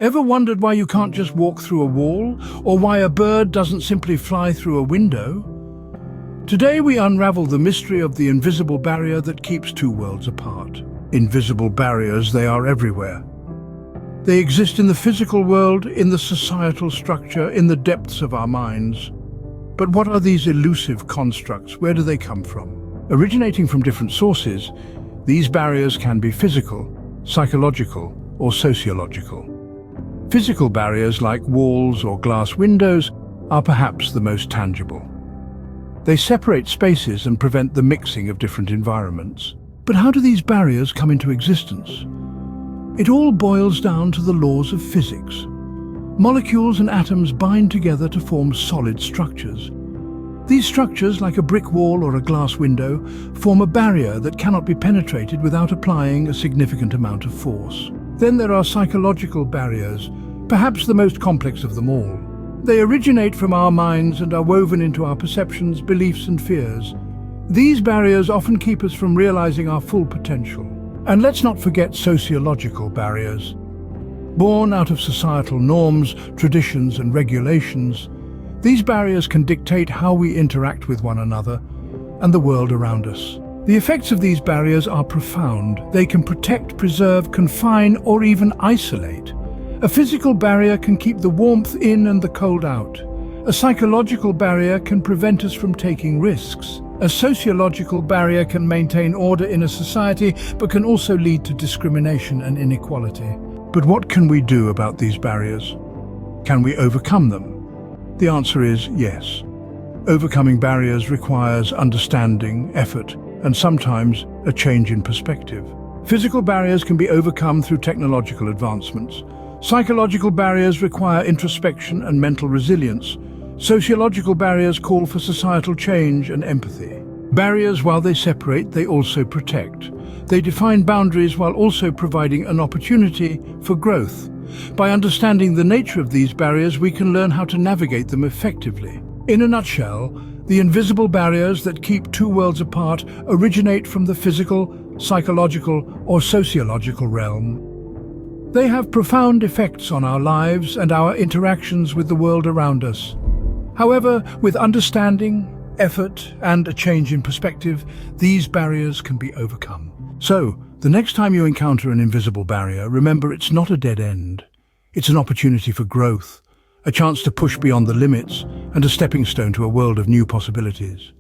Ever wondered why you can't just walk through a wall, or why a bird doesn't simply fly through a window? Today we unravel the mystery of the invisible barrier that keeps two worlds apart. Invisible barriers, they are everywhere. They exist in the physical world, in the societal structure, in the depths of our minds. But what are these elusive constructs? Where do they come from? Originating from different sources, these barriers can be physical, psychological, or sociological. Physical barriers like walls or glass windows are perhaps the most tangible. They separate spaces and prevent the mixing of different environments. But how do these barriers come into existence? It all boils down to the laws of physics. Molecules and atoms bind together to form solid structures. These structures, like a brick wall or a glass window, form a barrier that cannot be penetrated without applying a significant amount of force. Then there are psychological barriers, perhaps the most complex of them all. They originate from our minds and are woven into our perceptions, beliefs and fears. These barriers often keep us from realizing our full potential. And let's not forget sociological barriers. Born out of societal norms, traditions and regulations, these barriers can dictate how we interact with one another and the world around us. The effects of these barriers are profound. They can protect, preserve, confine, or even isolate. A physical barrier can keep the warmth in and the cold out. A psychological barrier can prevent us from taking risks. A sociological barrier can maintain order in a society, but can also lead to discrimination and inequality. But what can we do about these barriers? Can we overcome them? The answer is yes. Overcoming barriers requires understanding, effort, and sometimes a change in perspective. Physical barriers can be overcome through technological advancements. Psychological barriers require introspection and mental resilience. Sociological barriers call for societal change and empathy. Barriers, while they separate, they also protect. They define boundaries while also providing an opportunity for growth. By understanding the nature of these barriers, we can learn how to navigate them effectively. In a nutshell, the invisible barriers that keep two worlds apart originate from the physical, psychological, or sociological realm. They have profound effects on our lives and our interactions with the world around us. However, with understanding, effort, and a change in perspective, these barriers can be overcome. So, the next time you encounter an invisible barrier, remember it's not a dead end. It's an opportunity for growth, a chance to push beyond the limits, and a stepping stone to a world of new possibilities.